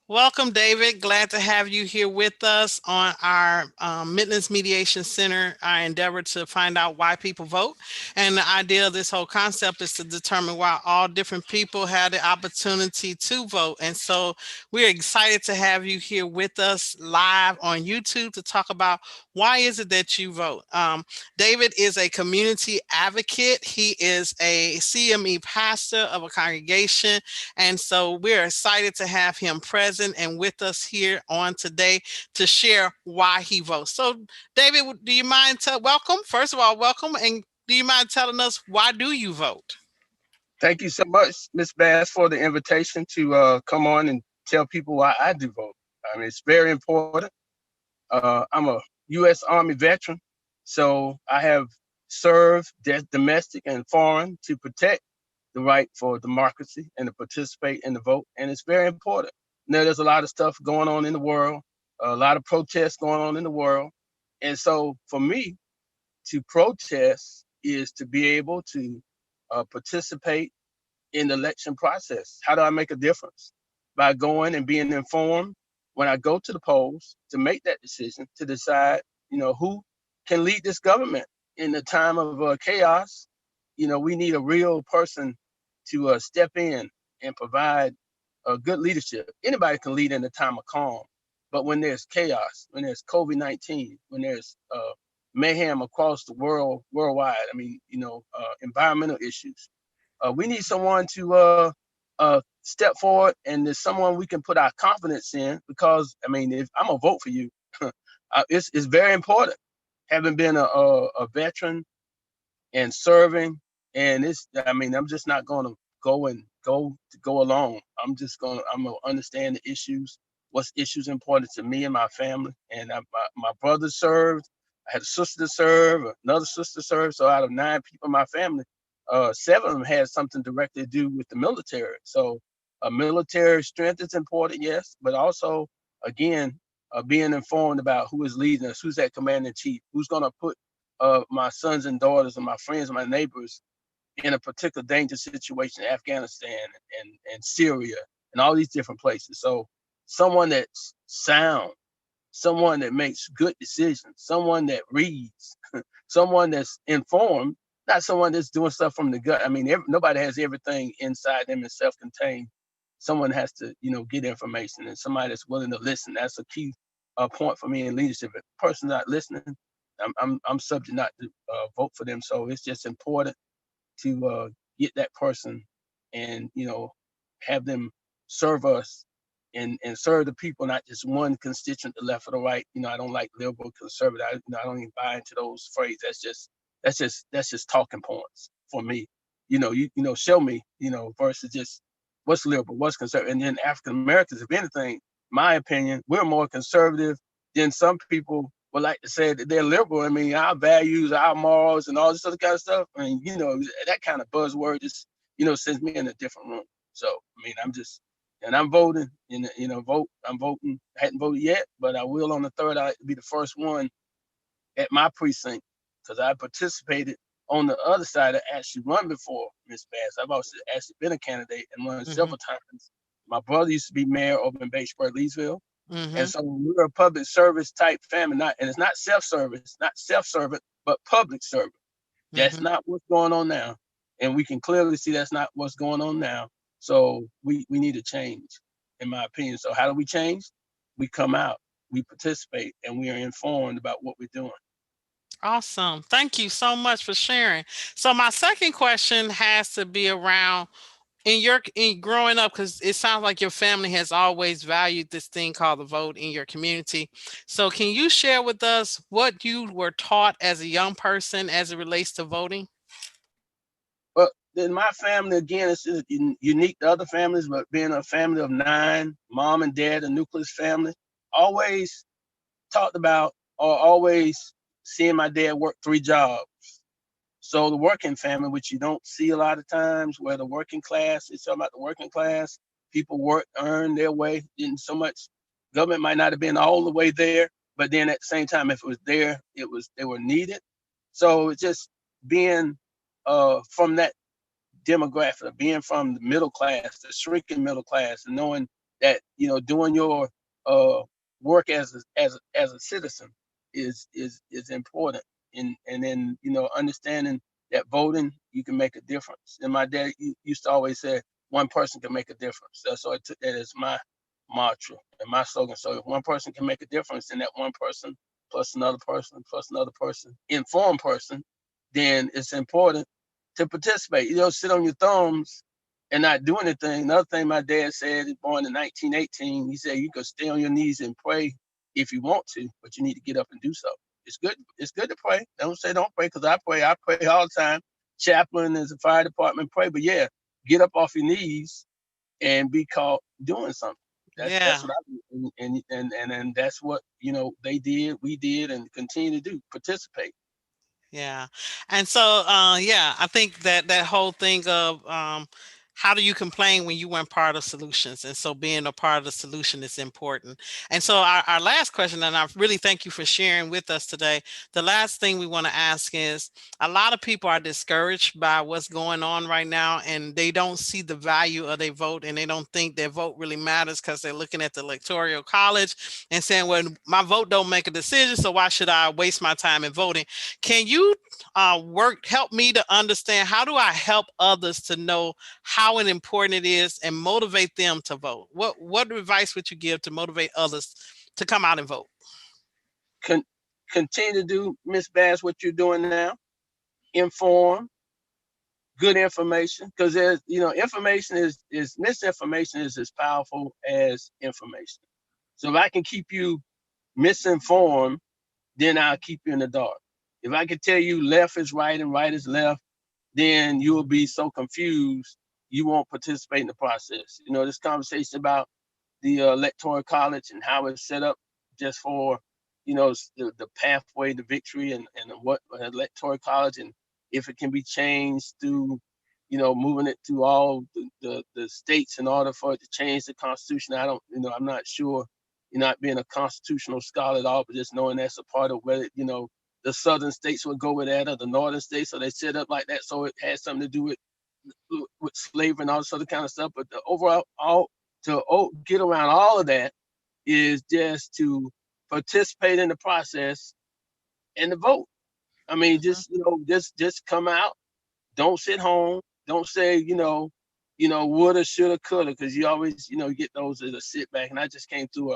Welcome, David. Glad to have you here with us on our Midlands Mediation Center, our endeavor to find out why people vote. And the idea of this whole concept is to determine why all different people have the opportunity to vote. And so we're excited to have you here with us live on YouTube to talk about why is it that you vote. David is a community advocate. He is a CME pastor of a congregation, and so we're excited to have him present and with us here on today to share why he votes. So, David, do you mind welcome? First of all, welcome, and do you mind telling us why do you vote? Thank you so much, Ms. Bass, for the invitation to come on and tell people why I do vote. I mean, it's very important. I'm a U.S. Army veteran, so I have served domestic and foreign to protect the right for democracy and to participate in the vote, and it's very important. Now, there's a lot of stuff going on in the world, a lot of protests going on in the world, and so for me, to protest is to be able to participate in the election process. How do I make a difference? By going and being informed when I go to the polls to make that decision to decide, who can lead this government in the time of chaos. We need a real person to step in and provide good leadership. Anybody can lead in a time of calm, but when there's chaos, when there's COVID-19, when there's mayhem across the worldwide, environmental issues, we need someone to step forward, and there's someone we can put our confidence in. Because if I'm gonna vote for you, it's very important. Having been a veteran and serving, and I'm just not gonna go alone. I'm gonna understand the issues. What's issues important to me and my family? And my brother served. I had a sister to serve, another sister served. So out of 9 people in my family, 7 of them had something directly to do with the military. So military strength is important, yes, but also, again, being informed about who is leading us, who's that commander in chief, who's going to put my sons and daughters and my friends and my neighbors in a particular dangerous situation in Afghanistan and Syria and all these different places. So someone that's sound, someone that makes good decisions, someone that reads, someone that's informed, not someone that's doing stuff from the gut. Nobody has everything inside them and self-contained. Someone has to, get information, and somebody that's willing to listen. That's a key point for me in leadership. If a person's not listening, I'm subject not to vote for them. So it's just important to get that person and, have them serve us and serve the people, not just one constituent, the left or the right. I don't like liberal, conservative. I don't even buy into those phrases. That's just talking points for me. Show me, versus just what's liberal, what's conservative. And then African Americans, if anything, my opinion, we're more conservative than some people would like to say that they're liberal. Our values, our morals, and all this other kind of stuff. That kind of buzzword just, sends me in a different room. So, I'm voting, I'm voting. I hadn't voted yet, but I will on the 3rd. I'll be the first one at my precinct, because I participated on the other side. I actually run before Ms. Bass. I've also actually been a candidate and run several times. My brother used to be mayor over in Batesburg, Leesville. And so we're a public service type family, and it's not self-service, not self-servant, but public servant. That's not what's going on now. And we can clearly see that's not what's going on now. So we need a change, in my opinion. So how do we change? We come out, we participate, and we are informed about what we're doing. Awesome. Thank you so much for sharing. So my second question has to be around in growing up, because it sounds like your family has always valued this thing called the vote in your community. So can you share with us what you were taught as a young person as it relates to voting? But in my family, again, it's just unique to other families, but being a family of 9, mom and dad, a nucleus family, always talked about, or always seeing my dad work 3 jobs. So the working family, which you don't see a lot of times, where the working class, it's talking about the working class, people work, earn their way. Didn't so much, government might not have been all the way there, but then at the same time, if it was there, they were needed. So it's just being from that demographic, of being from the middle class, the shrinking middle class, and knowing that doing your work as a citizen is important, and then understanding that voting you can make a difference. And my dad used to always say one person can make a difference. So I took that as my mantra and my slogan. So if one person can make a difference, then that one person plus another person, informed person, then it's important to participate. Sit on your thumbs and not do anything. Another thing my dad said, born in 1918, he said you could stay on your knees and pray if you want to, but you need to get up and do so. It's good. It's good to pray. Don't say don't pray, because I pray. I pray all the time. Chaplain is a fire department pray, but yeah, get up off your knees and be caught doing something. That's Yeah. what I do, and that's what they did, we did, and continue to do. Participate. Yeah. And so, yeah, I think that whole thing of how do you complain when you weren't part of solutions? And so being a part of the solution is important. And so our last question, and I really thank you for sharing with us today. The last thing we want to ask is, a lot of people are discouraged by what's going on right now, and they don't see the value of their vote, and they don't think their vote really matters because they're looking at the electoral college and saying, well, my vote don't make a decision, so why should I waste my time in voting? Can you help me to understand, how do I help others to know how important it is and motivate them to vote? What advice would you give to motivate others to come out and vote? Continue to do, Miss Bass, what you're doing now. Inform, good information, because there's information is misinformation is as powerful as information. So if I can keep you misinformed, then I'll keep you in the dark. If I can tell you left is right and right is left, then you will be so confused you won't participate in the process. This conversation about the electoral college and how it's set up just for the pathway to victory, and what electoral college, and if it can be changed through moving it to all the states in order for it to change the Constitution. I'm not sure. Not being a constitutional scholar at all, but just knowing that's a part of whether the southern states would go with that, or the northern states, so they set up like that, so it has something to do with slavery and all this other kind of stuff. But the overall, get around all of that is just to participate in the process and to vote. I mean, Mhm. just come out. Don't sit home. Don't say woulda, shoulda, coulda, because you always get those that sit back. And I just came through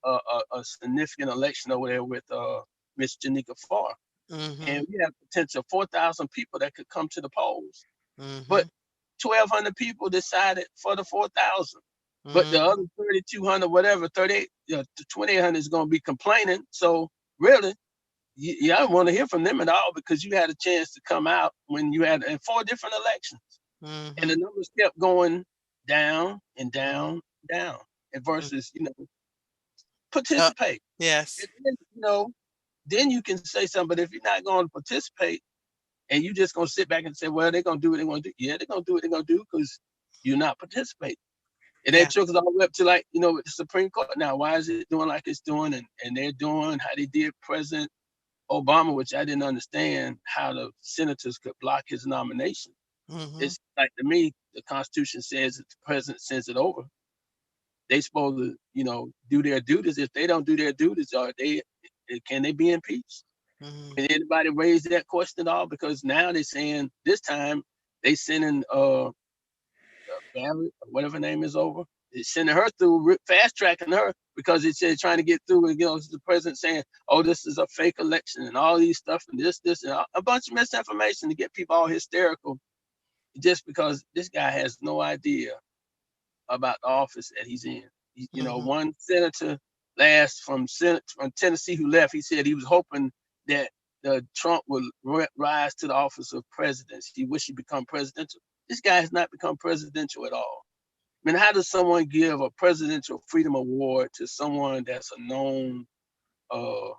a significant election over there with Miss Janika Farr, Mhm. and we have potential 4,000 people that could come to the polls, but Mhm. 1,200 people decided for the 4,000. But the Mhm. other 3,200, whatever, 38, to 2,800 is going to be complaining. So really, I don't want to hear from them at all, because you had a chance to come out when you had in 4 different elections, and the Mhm. numbers kept going down and down, down. And Mhm. versus, Uh, participate. yes. And then you can say something. But if you're not going to participate and you just going to sit back and say, well, they're going to do what they're going to do. Yeah, they're going to do what they're going to do, because you're not participating. And that Yeah. trickles all the way up to, like, with the Supreme Court now. Why is it doing like it's doing? And they're doing how they did President Obama, which I didn't understand how the senators could block his nomination. Mhm. It's like, to me, the Constitution says that the president sends it over. They supposed to, do their duties. If they don't do their duties, can they be impeached? Mhm. Can anybody raise that question at all? Because now they're saying this time they sending Barrett, or whatever her name is, over. They're sending her through, fast tracking her, because it's trying to get through. And the president saying, "Oh, this is a fake election," and all these stuff, and this, and a bunch of misinformation to get people all hysterical, just because this guy has no idea about the office that he's in. Mhm. One senator from Tennessee who left, he said he was hoping that Trump would rise to the office of presidency. He wished he become presidential. This guy has not become presidential at all. I mean, how does someone give a presidential freedom award to someone that's a known uh,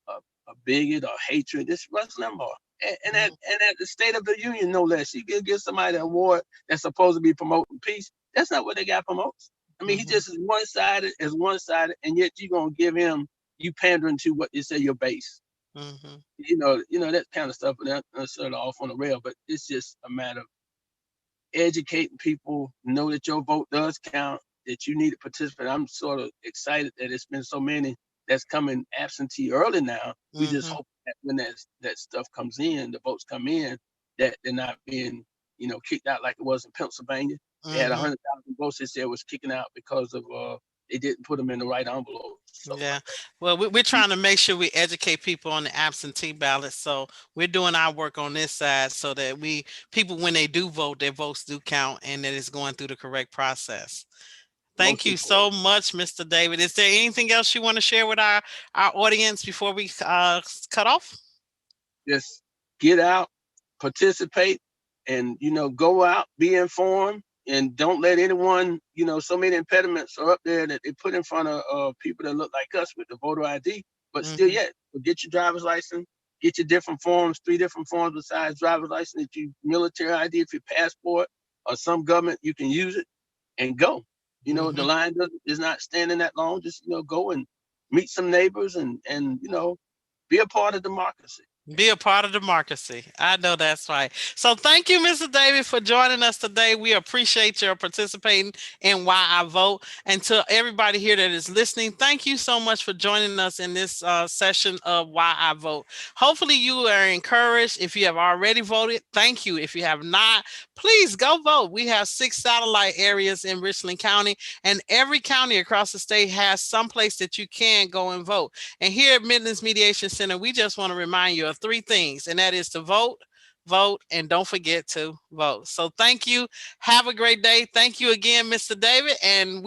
a bigot or hatred? This Rush Limbaugh. And at the State of the Union, no less, you can give somebody an award that's supposed to be promoting peace. That's not what they got promotes. I mean, he Mhm. just is one-sided, and yet you're gonna give him, you pandering to what you say your base. Mhm. That kind of stuff, and that's sort of off on the rail. But it's just a matter of educating people, know that your vote does count, that you need to participate. I'm sort of excited that it's been so many that's coming absentee early now. We just Mm-hmm. hope that when that stuff comes in, the votes come in, that they're not being, kicked out like it was in Pennsylvania. They had Mm-hmm. 100,000 votes. They said was kicking out because of they didn't put them in the right envelope, stuff Yeah. like that. Well, we're trying to make sure we educate people on the absentee ballot. So we're doing our work on this side so that people, when they do vote, their votes do count and that it's going through the correct process. Thank Most you so important. much, Mr. David. Is there anything else you want to share with our audience before we cut off? Just get out, participate, and go out, be informed, and don't let anyone. So many impediments are up there that they put in front of people that look like us with the voter ID, but still, Hmm. yet, get your driver's license, get your different forms, 3 different forms besides driver's license, if you military ID, if your passport or some government, you can use it and go. The Hmm. line is not standing that long. Just go and meet some neighbors and be a part of democracy. Be a part of democracy. I know that's right. So thank you, Mr. David, for joining us today. We appreciate your participating in Why I Vote. And to everybody here that is listening, thank you so much for joining us in this session of Why I Vote. Hopefully you are encouraged. If you have already voted, thank you. If you have not, please go vote. We have 6 satellite areas in Richland County, and every county across the state has some place that you can go and vote. And here at Midlands Mediation Center, we just want to remind you of 3 things, and that is to vote, vote, and don't forget to vote. So thank you. Have a great day. Thank you again, Mr. David. And we